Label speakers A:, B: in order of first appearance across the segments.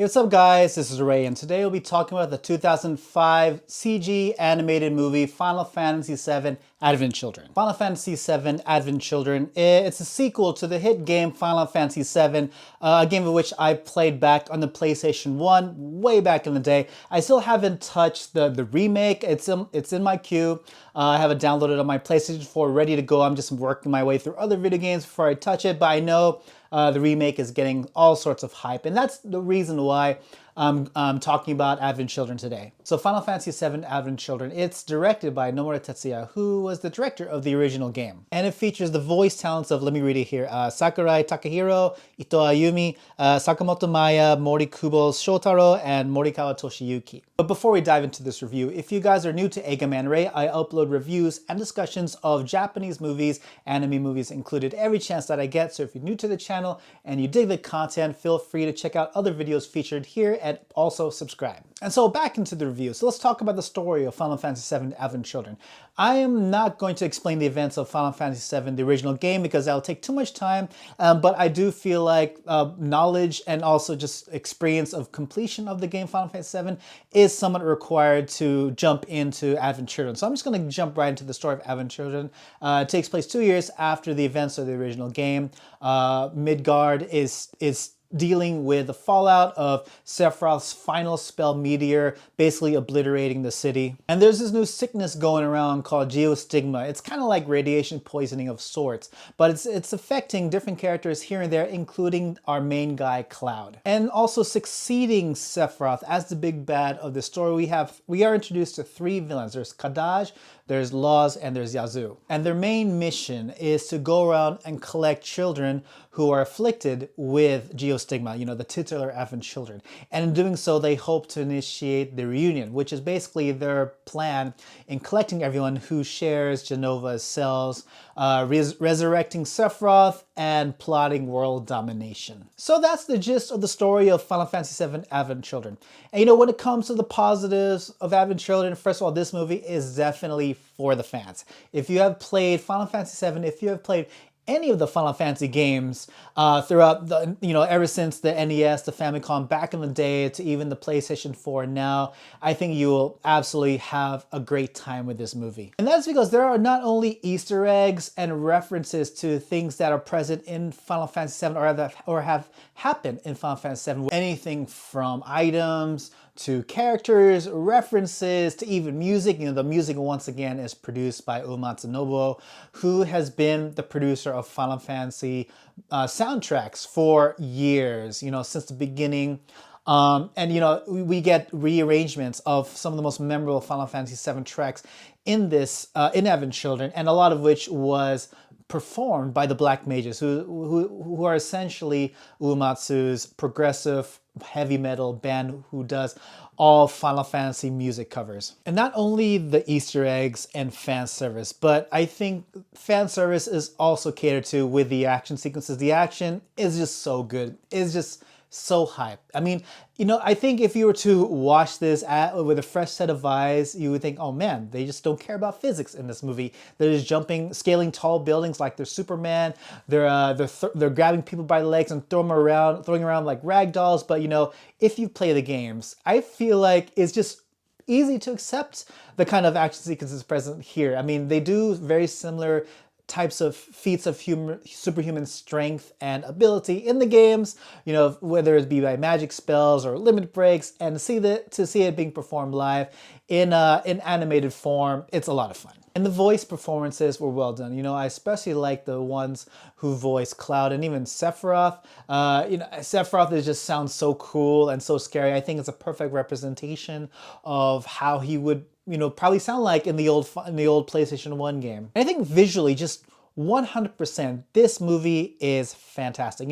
A: Hey, what's up guys, this is Ray and today we'll be talking about the 2005 CG animated movie Final Fantasy VII Advent Children. Final Fantasy VII Advent Children, it's a sequel to the hit game Final Fantasy VII, a game of which I played back on the PlayStation 1 way back in the day. I still haven't touched the remake, it's in my queue. I have it downloaded on my PlayStation 4 ready to go. I'm just working my way through other video games before I touch it, but I know the remake is getting all sorts of hype, and that's the reason why I'm talking about Advent Children today. So Final Fantasy VII Advent Children, it's directed by Nomura Tetsuya, who was the director of the original game. And it features the voice talents of, let me read it here, Sakurai Takahiro, Ayumi, Sakamoto Maaya, Morikubo Showtaro, and Morikawa Toshiyuki. But before we dive into this review, if you guys are new to Eiga-Man Ray, I upload reviews and discussions of Japanese movies, anime movies included, every chance that I get. So if you're new to the channel and you dig the content, feel free to check out other videos featured here and also subscribe. And so back into the review. So let's talk about the story of Final Fantasy VII Advent Children. I am not going to explain the events of Final Fantasy VII, the original game, because that'll take too much time, but I do feel like knowledge and also just experience of completion of the game Final Fantasy VII is somewhat required to jump into Advent Children. So I'm just going to jump right into the story of Advent Children. It takes place 2 years after the events of the original game. Midgard is dealing with the fallout of Sephiroth's final spell meteor, basically obliterating the city. And there's this new sickness going around called geostigma. It's kind of like radiation poisoning of sorts, but it's affecting different characters here and there, including our main guy, Cloud. And also succeeding Sephiroth as the big bad of the story, we are introduced to 3 villains. There's Kadaj, there's Laws, and there's Yazoo. And their main mission is to go around and collect children who are afflicted with geostigma, you know, the titular Advent Children. And in doing so, they hope to initiate the reunion, which is basically their plan in collecting everyone who shares Jenova's cells, resurrecting Sephiroth, and plotting world domination. So that's the gist of the story of Final Fantasy VII Advent Children. And you know, when it comes to the positives of Advent Children, first of all, this movie is definitely for the fans. If you have played Final Fantasy VII, if you have played any of the Final Fantasy games throughout the, ever since the NES, the Famicom back in the day, to even the PlayStation 4 now, I think you will absolutely have a great time with this movie. And that's because there are not only Easter eggs and references to things that are present in Final Fantasy VII or have happened in Final Fantasy VII, anything from items to characters, references, to even music. You know, the music once again is produced by Uematsu Nobuo, who has been the producer of Final Fantasy soundtracks for years, since the beginning. And we get rearrangements of some of the most memorable Final Fantasy VII tracks in this, in Advent Children, and a lot of which was performed by the Black Mages, who are essentially Uematsu's progressive heavy metal band who does all Final Fantasy music covers. And not only the Easter eggs and fan service, but I think fan service is also catered to with the action sequences. The action is just so good. It's just so hype. I mean, I think if you were to watch this with a fresh set of eyes, you would think, oh man, they just don't care about physics in this movie. They're just scaling tall buildings like they're Superman. They're grabbing people by the legs and throwing around like rag dolls. But if you play the games, I feel like it's just easy to accept the kind of action sequences present here. I mean, they do very similar types of feats of superhuman strength and ability in the games, whether it be by magic spells or limit breaks, and to see it being performed live in animated form, it's a lot of fun. And the voice performances were well done. I especially like the ones who voice Cloud and even Sephiroth. Sephiroth just sounds so cool and so scary. I think it's a perfect representation of how he would probably sound like in the old PlayStation 1 game. And I think visually, just 100%, this movie is fantastic.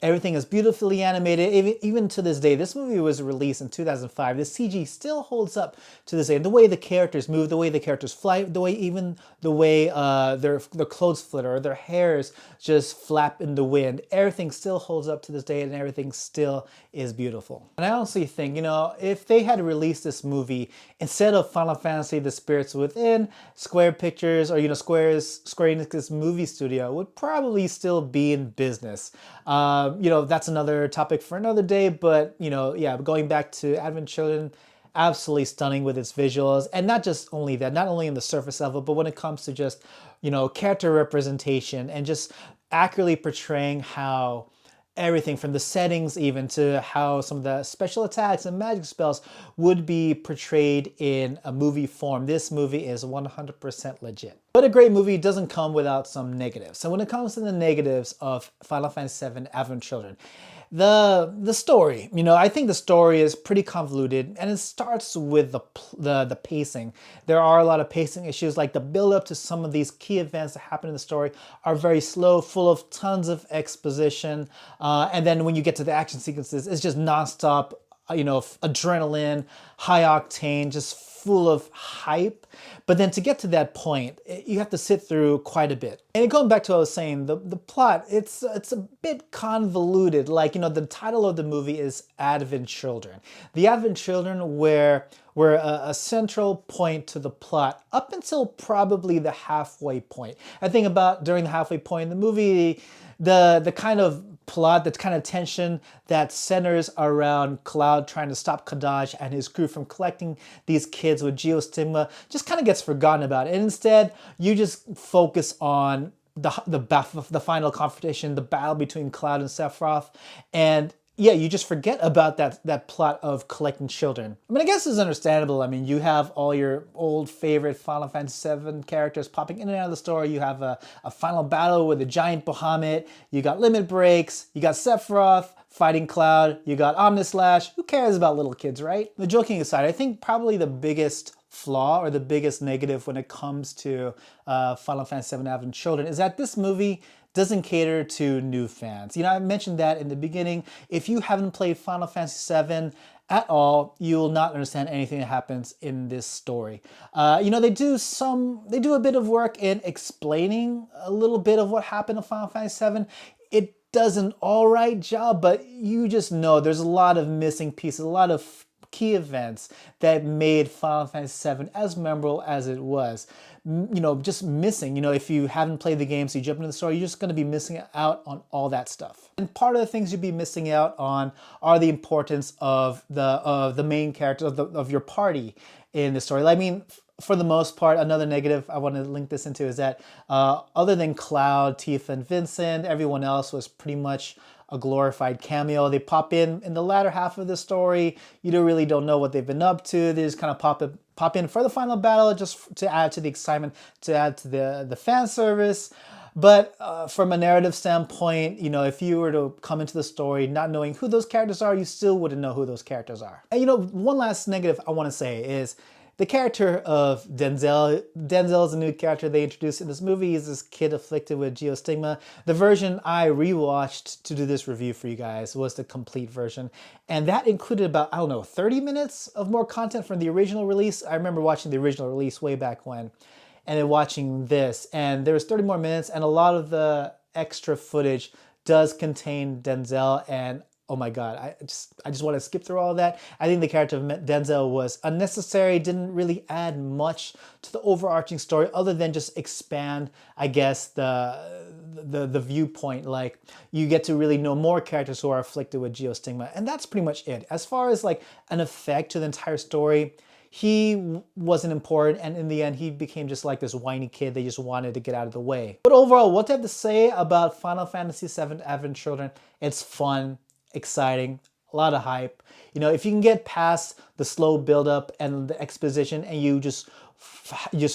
A: Everything is beautifully animated. Even to this day, this movie was released in 2005. The CG still holds up to this day. The way the characters move, the way the characters fly, the way their clothes flutter, or their hairs just flap in the wind. Everything still holds up to this day, and everything still is beautiful. And I honestly think, if they had released this movie instead of Final Fantasy: The Spirits Within, Square Pictures, or Square Enix's movie studio would probably still be in business. That's another topic for another day, but yeah, going back to Advent Children, absolutely stunning with its visuals, and not just only that, not only in the surface level, but when it comes to just, character representation and just accurately portraying how everything from the settings even to how some of the special attacks and magic spells would be portrayed in a movie form. This movie is 100% legit. But a great movie doesn't come without some negatives. So when it comes to the negatives of Final Fantasy VII Advent Children, the story, I think the story is pretty convoluted, and it starts with the pacing. There are a lot of pacing issues, like the build up to some of these key events that happen in the story are very slow, full of tons of exposition, and then when you get to the action sequences, it's just nonstop, adrenaline, high octane, just full of hype. But then to get to that point, you have to sit through quite a bit. And going back to what I was saying, the plot, it's a bit convoluted. Like, the title of the movie is Advent Children. The Advent Children were a central point to the plot up until probably the halfway point. I think about during the halfway point in the movie, the kind of plot, the kind of tension that centers around Cloud trying to stop Kadaj and his crew from collecting these kids with geostigma just kind of gets forgotten about. And instead, you just focus on the final confrontation, the battle between Cloud and Sephiroth, and yeah, you just forget about that plot of collecting children. I mean, I guess it's understandable. I mean, you have all your old favorite Final Fantasy VII characters popping in and out of the story. You have a final battle with a giant Bahamut. You got limit breaks. You got Sephiroth fighting Cloud. You got Omnislash. Who cares about little kids, right? The joking aside, I think probably the biggest flaw or the biggest negative when it comes to Final Fantasy VII Advent Children is that this movie doesn't cater to new fans. I mentioned that in the beginning. If you haven't played Final Fantasy VII at all, you will not understand anything that happens in this story. They do a bit of work in explaining a little bit of what happened in Final Fantasy VII. It does an all right job, but you just know there's a lot of missing pieces, a lot of key events that made Final Fantasy VII as memorable as it was. Just missing. If you haven't played the game, so you jump into the story, you're just going to be missing out on all that stuff. And part of the things you'd be missing out on are the importance of the main character of your party in the story. I mean, for the most part, another negative I want to link this into is that other than Cloud, Tifa, and Vincent, everyone else was pretty much a glorified cameo. They pop in the latter half of the story. You don't know what they've been up to. They just kind of pop in for the final battle, just to add to the excitement, to add to the fan service. But from a narrative standpoint, if you were to come into the story not knowing who those characters are, you still wouldn't know who those characters are. And one last negative I want to say is the character of Denzel. Denzel is a new character they introduced in this movie. He's this kid afflicted with geostigma. The version I rewatched to do this review for you guys was the complete version. And that included about, 30 minutes of more content from the original release. I remember watching the original release way back when, and then watching this. And there was 30 more minutes, and a lot of the extra footage does contain Denzel, and oh my God, I just want to skip through all of that. I think the character of Denzel was unnecessary, didn't really add much to the overarching story other than just expand, I guess, the viewpoint. Like, you get to really know more characters who are afflicted with geostigma, and that's pretty much it. As far as like an effect to the entire story, he wasn't important, and in the end, he became just like this whiny kid they just wanted to get out of the way. But overall, what do I have to say about Final Fantasy VII Advent Children? It's fun, exciting, a lot of hype. If you can get past the slow buildup and the exposition, and you just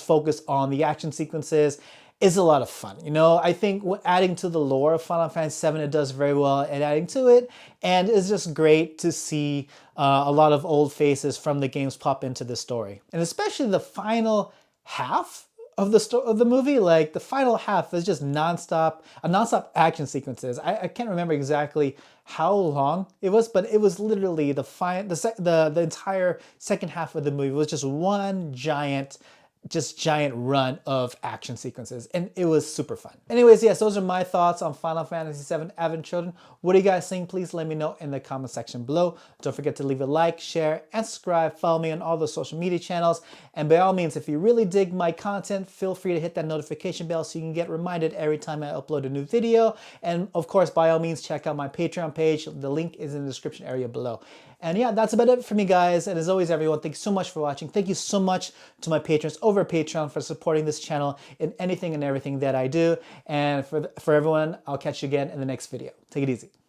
A: focus on the action sequences, it's a lot of fun. I think adding to the lore of Final Fantasy VII, it does very well at adding to it, and it's just great to see a lot of old faces from the games pop into this story, and especially the final half of the movie. Like, the final half is just nonstop action sequences. I can't remember exactly how long it was, but it was literally the entire second half of the movie was just one giant just giant run of action sequences, and it was super fun. Anyways, yes, those are my thoughts on Final Fantasy VII Advent Children. What do you guys think? Please let me know in the comment section below. Don't forget to leave a like, share, and subscribe. Follow me on all the social media channels. And by all means, if you really dig my content, feel free to hit that notification bell so you can get reminded every time I upload a new video. And of course, by all means, check out my Patreon page. The link is in the description area below. And yeah, that's about it for me, guys. And as always, everyone, thank you so much for watching. Thank you so much to my patrons over Patreon for supporting this channel in anything and everything that I do. And for everyone, I'll catch you again in the next video. Take it easy.